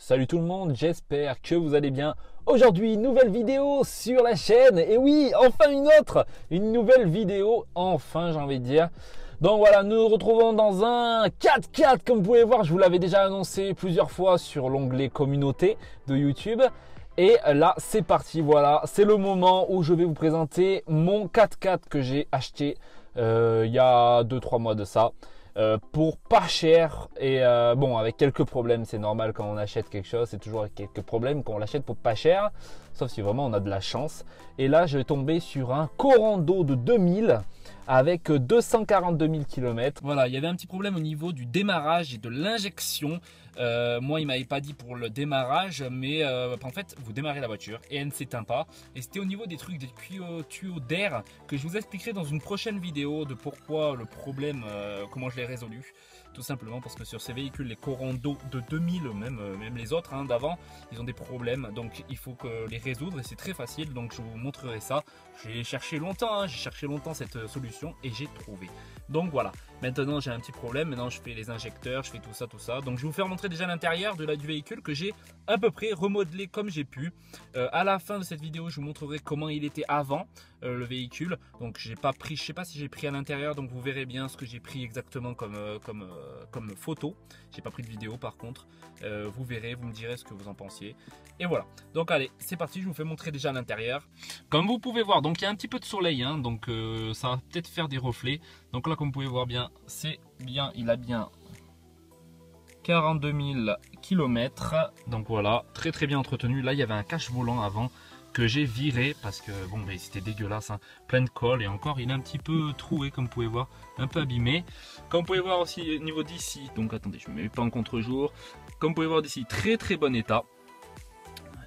Salut tout le monde, j'espère que vous allez bien. Aujourd'hui, nouvelle vidéo sur la chaîne. Et oui, enfin une nouvelle vidéo, enfin j'ai envie de dire. Donc voilà, nous nous retrouvons dans un 4x4 comme vous pouvez voir. Je vous l'avais déjà annoncé plusieurs fois sur l'onglet communauté de YouTube. Et là, c'est parti, voilà, c'est le moment où je vais vous présenter mon 4x4 que j'ai acheté il y a 2-3 mois de ça. Pour pas cher et bon, avec quelques problèmes. C'est normal quand on achète quelque chose, c'est toujours avec quelques problèmes quand on l'achète pour pas cher, sauf si vraiment on a de la chance. Et là je vais tomber sur un Corando de 2000 avec 242 000 km. Voilà, il y avait un petit problème au niveau du démarrage et de l'injection. Moi il m'avait pas dit pour le démarrage, mais en fait vous démarrez la voiture et elle ne s'éteint pas. Et c'était au niveau des trucs, des tuyaux d'air, que je vous expliquerai dans une prochaine vidéo de pourquoi le problème, comment je l'ai résolu. Tout simplement parce que sur ces véhicules, les Corando de 2000, même les autres d'avant, ils ont des problèmes, donc il faut que les résoudre et c'est très facile. Donc je vous montrerai ça. J'ai cherché longtemps, cette solution et j'ai trouvé. Donc voilà, maintenant j'ai un petit problème. Maintenant je fais les injecteurs, je fais tout ça. Donc je vais vous faire montrer déjà l'intérieur du véhicule que j'ai à peu près remodelé comme j'ai pu. À la fin de cette vidéo, je vous montrerai comment il était avant le véhicule. Donc j'ai pas pris, je sais pas si j'ai pris à l'intérieur, donc vous verrez bien ce que j'ai pris exactement comme photo. J'ai pas pris de vidéo par contre. Vous verrez, vous me direz ce que vous en pensiez. Et voilà. Donc allez, c'est parti. Je vous fais montrer déjà l'intérieur. Comme vous pouvez voir, donc il y a un petit peu de soleil, donc ça va peut-être faire des reflets. Donc là, comme vous pouvez voir bien, c'est bien, il a bien 42 000 km. Donc voilà, très bien entretenu. Là, il y avait un cache volant avant que j'ai viré parce que bon, mais c'était dégueulasse, plein de colle, et encore il est un petit peu troué comme vous pouvez voir, un peu abîmé. Comme vous pouvez voir aussi au niveau d'ici, donc attendez, je ne me mets pas en contre-jour. Comme vous pouvez voir d'ici, très bon état.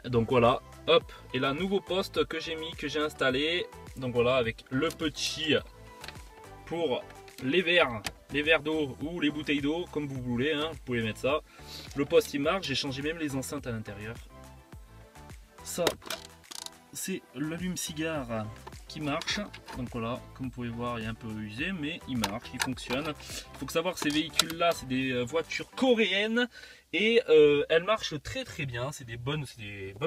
Donc voilà, hop, et là nouveau poste que j'ai mis, que j'ai installé. Donc voilà, avec le petit pour les verres d'eau ou les bouteilles d'eau, comme vous voulez, vous pouvez mettre ça. Le poste il marche, j'ai changé même les enceintes à l'intérieur. Ça, c'est l'allume-cigare qui marche. Donc voilà, comme vous pouvez voir, il est un peu usé, mais il marche, il fonctionne. Il faut savoir que ces véhicules-là, c'est des voitures coréennes et elles marchent très bien. C'est des bonnes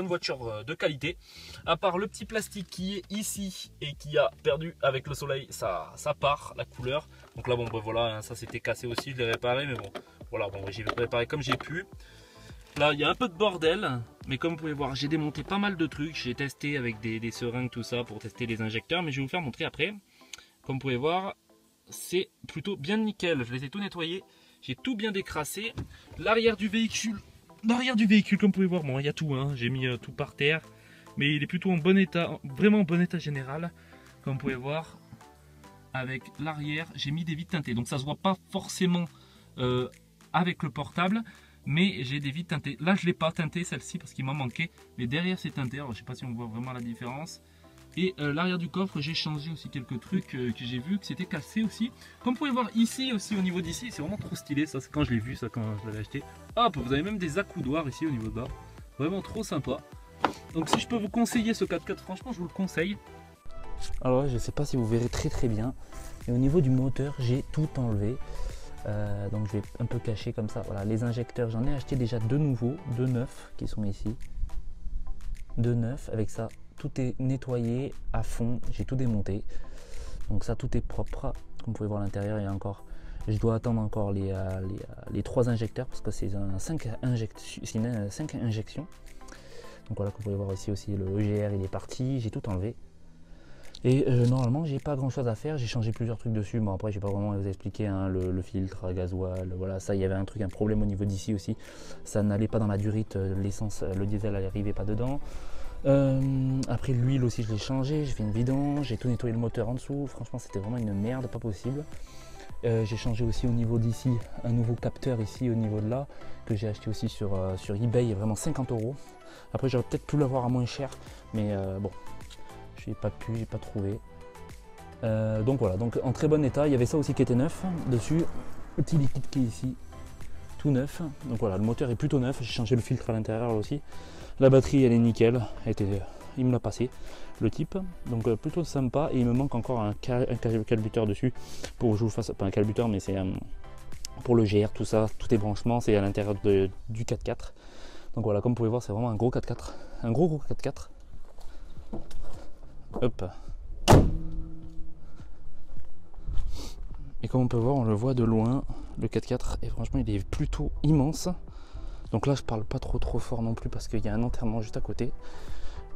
voitures de qualité. À part le petit plastique qui est ici et qui a perdu avec le soleil, ça part la couleur. Donc là, bon, ben voilà, ça s'était cassé aussi, je l'ai réparé, mais bon, voilà, bon, j'ai réparé comme j'ai pu. Là, il y a un peu de bordel, mais comme vous pouvez voir, j'ai démonté pas mal de trucs. J'ai testé avec des seringues, tout ça, pour tester les injecteurs, mais je vais vous faire montrer après. Comme vous pouvez voir, c'est plutôt bien nickel. Je les ai tout nettoyés, j'ai tout bien décrassé. L'arrière du véhicule, comme vous pouvez voir, bon, il y a tout, j'ai mis tout par terre, mais il est plutôt en bon état, vraiment en bon état général. Comme vous pouvez voir, avec l'arrière, j'ai mis des vitres teintées, donc ça se voit pas forcément avec le portable. Mais j'ai des vitres teintées. Là, je ne l'ai pas teinté celle-ci parce qu'il m'en manquait. Mais derrière, c'est teinté. Alors, je ne sais pas si on voit vraiment la différence. Et l'arrière du coffre, j'ai changé aussi quelques trucs que j'ai vu que c'était cassé aussi. Comme vous pouvez voir ici aussi, au niveau d'ici, c'est vraiment trop stylé. Ça, c'est quand je l'ai vu, ça, quand je l'avais acheté. Hop, vous avez même des accoudoirs ici au niveau de bas. Vraiment trop sympa. Donc, si je peux vous conseiller ce 4x4, franchement, je vous le conseille. Alors, je ne sais pas si vous verrez très bien. Et au niveau du moteur, j'ai tout enlevé. Donc je vais un peu cacher comme ça. Voilà, les injecteurs, j'en ai acheté déjà deux nouveaux, deux neufs qui sont ici. Deux neufs, avec ça, tout est nettoyé à fond, j'ai tout démonté. Donc ça, tout est propre. Comme vous pouvez voir à l'intérieur, il y a encore, je dois attendre encore les 3 injecteurs parce que c'est un 5 injections. Donc voilà, comme vous pouvez voir ici aussi, le EGR il est parti, j'ai tout enlevé. Et normalement j'ai pas grand chose à faire, j'ai changé plusieurs trucs dessus. Bon, après j'ai pas vraiment vous expliquer le filtre gasoil, voilà, ça, il y avait un problème au niveau d'ici aussi, ça n'allait pas dans la durite, l'essence, le diesel n'arrivait pas dedans. Après l'huile aussi je l'ai changé, j'ai fait une vidange, j'ai tout nettoyé le moteur en dessous. Franchement c'était vraiment une merde, pas possible. J'ai changé aussi au niveau d'ici un nouveau capteur ici au niveau de là, que j'ai acheté aussi sur eBay, vraiment 50 €. Après j'aurais peut-être pu l'avoir à moins cher, mais bon, j'ai pas trouvé. Donc voilà, donc en très bon état. Il y avait ça aussi qui était neuf dessus, le petit liquide qui est ici, tout neuf. Donc voilà, le moteur est plutôt neuf, j'ai changé le filtre à l'intérieur aussi. La batterie elle est nickel, il me l'a passé le type, donc plutôt sympa. Et il me manque encore un calbuteur dessus pour que je vous fasse, pas un calbuteur, mais c'est pour le GR, tout ça, tous les branchements, c'est à l'intérieur du 4x4. Donc voilà, comme vous pouvez voir, c'est vraiment un gros 4x4. Un gros 4x4. Hop. Et comme on peut voir, on le voit de loin, le 4x4, et franchement il est plutôt immense. Donc là je parle pas trop fort non plus parce qu'il y a un enterrement juste à côté.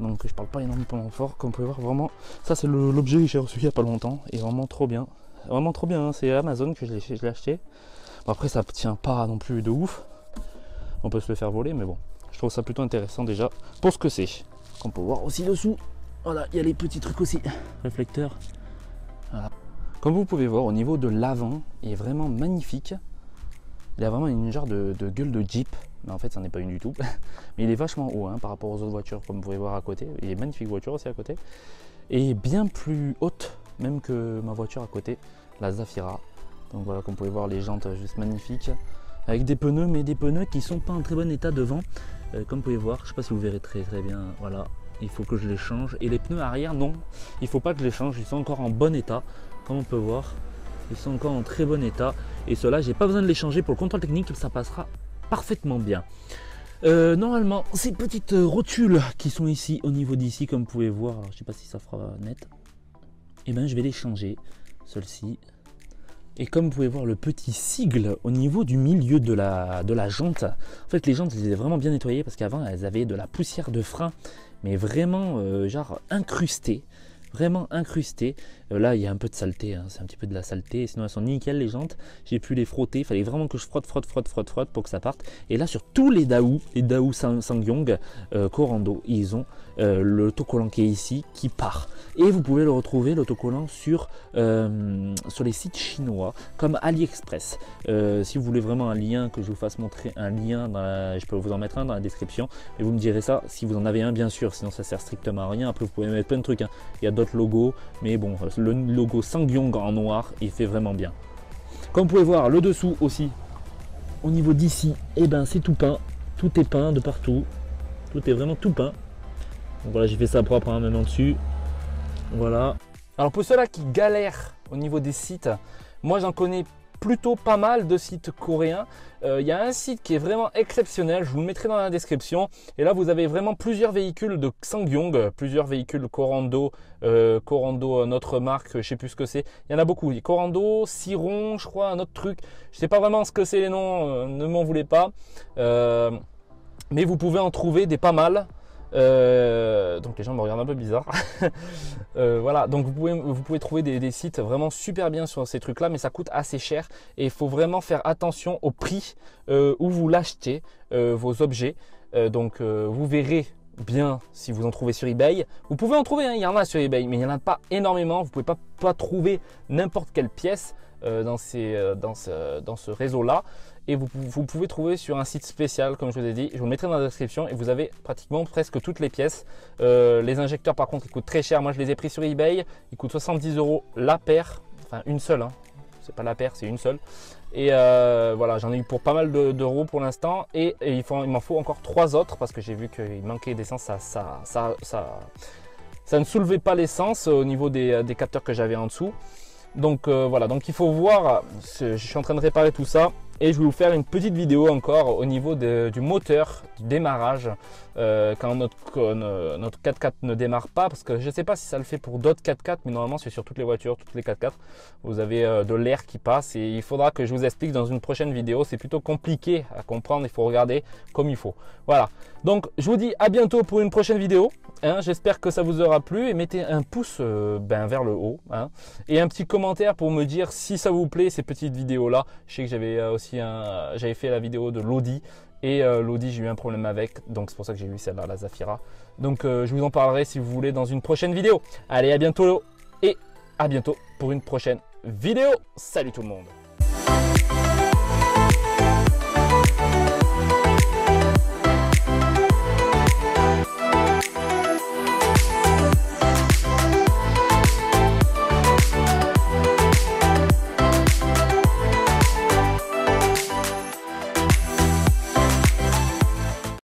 Donc je parle pas énormément fort. Comme vous pouvez voir, vraiment, ça c'est l'objet que j'ai reçu il y a pas longtemps. Et vraiment trop bien. Vraiment trop bien, hein. C'est Amazon que je l'ai acheté. Bon, après ça tient pas non plus de ouf. On peut se le faire voler, mais bon. Je trouve ça plutôt intéressant déjà pour ce que c'est. On peut voir aussi dessous. Voilà, il y a les petits trucs aussi. Réflecteurs. Voilà. Comme vous pouvez voir, au niveau de l'avant, il est vraiment magnifique. Il a vraiment une genre de gueule de Jeep. Mais en fait, ça n'est pas une du tout. Mais il est vachement haut hein, par rapport aux autres voitures, comme vous pouvez voir à côté. Il est magnifique voiture aussi à côté. Et bien plus haute, même que ma voiture à côté, la Zafira. Donc voilà, comme vous pouvez voir, les jantes juste magnifiques. Avec des pneus, mais des pneus qui sont pas en très bon état devant. Comme vous pouvez voir, je ne sais pas si vous verrez très bien. Voilà, il faut que je les change. Et les pneus arrière, non, il ne faut pas que je les change. Ils sont encore en bon état. Comme on peut voir, ils sont encore en très bon état. Et ceux-là, j'ai pas besoin de les changer pour le contrôle technique, ça passera parfaitement bien. Normalement, ces petites rotules qui sont ici, au niveau d'ici, comme vous pouvez voir, alors je sais pas si ça fera net, et bien je vais les changer, celle-ci. Et comme vous pouvez voir le petit sigle au niveau du milieu de la jante, en fait les jantes, je les ai vraiment bien nettoyées parce qu'avant elles avaient de la poussière de frein, mais vraiment genre incrustée. Vraiment incrusté. Là il y a un peu de saleté, hein. C'est un petit peu de la saleté, sinon elles sont nickel les jantes. J'ai pu les frotter, il fallait vraiment que je frotte pour que ça parte. Et là sur tous les Daewoo Sangyong Corando, ils ont l'autocollant qui est ici qui part. Et vous pouvez le retrouver l'autocollant sur les sites chinois comme AliExpress. Si vous voulez vraiment un lien, que je vous fasse montrer un lien, je peux vous en mettre un dans la description. Et vous me direz ça si vous en avez un bien sûr, sinon ça sert strictement à rien. Après vous pouvez mettre plein de trucs, hein. Il y a d'autres logos, mais bon, le logo Sangyong en noir, il fait vraiment bien. Comme vous pouvez voir, le dessous aussi, au niveau d'ici, et ben c'est tout peint. Tout est peint de partout. Tout est vraiment tout peint. Donc voilà, j'ai fait ça propre, hein, même en dessus. Voilà. Alors pour ceux-là qui galèrent au niveau des sites, moi j'en connais plutôt pas mal de sites coréens. Il y a un site qui est vraiment exceptionnel, je vous le mettrai dans la description. Et là vous avez vraiment plusieurs véhicules de Sangyong, plusieurs véhicules Corando, notre marque, je sais plus ce que c'est. Il y en a beaucoup, Corando, Siron, je crois, un autre truc. Je sais pas vraiment ce que c'est les noms, ne m'en voulez pas. Mais vous pouvez en trouver des pas mal. Donc les gens me regardent un peu bizarre. Voilà, donc vous pouvez trouver des sites vraiment super bien sur ces trucs là, mais ça coûte assez cher et il faut vraiment faire attention au prix où vous l'achetez, vos objets. Donc vous verrez bien si vous en trouvez sur eBay. Vous pouvez en trouver, hein, il y en a sur eBay, mais il n'y en a pas énormément. Vous ne pouvez pas trouver n'importe quelle pièce dans ce réseau là. Et vous pouvez trouver sur un site spécial, comme je vous ai dit, je vous le mettrai dans la description, et vous avez pratiquement presque toutes les pièces. Les injecteurs par contre ils coûtent très cher, moi je les ai pris sur eBay, ils coûtent 70 € la paire, enfin une seule, hein. C'est pas la paire, c'est une seule. Et voilà, j'en ai eu pour pas mal d'euros pour l'instant, et il m'en faut encore 3 autres parce que j'ai vu qu'il manquait d'essence, ça ne soulevait pas l'essence au niveau des capteurs que j'avais en dessous. Donc voilà, donc il faut voir, je suis en train de réparer tout ça et je vais vous faire une petite vidéo encore au niveau du moteur, du démarrage, quand notre 4x4 ne démarre pas, parce que je ne sais pas si ça le fait pour d'autres 4x4, mais normalement c'est sur toutes les voitures, toutes les 4x4, vous avez de l'air qui passe et il faudra que je vous explique dans une prochaine vidéo. C'est plutôt compliqué à comprendre, il faut regarder comme il faut. Voilà, donc je vous dis à bientôt pour une prochaine vidéo, hein. J'espère que ça vous aura plu et mettez un pouce vers le haut, hein, et un petit commentaire pour me dire si ça vous plaît ces petites vidéos là. Je sais que j'avais fait la vidéo de l'Audi et l'Audi j'ai eu un problème avec, donc c'est pour ça que j'ai eu celle-là, la Zafira. Donc je vous en parlerai si vous voulez dans une prochaine vidéo. Allez, à bientôt et à bientôt pour une prochaine vidéo. Salut tout le monde.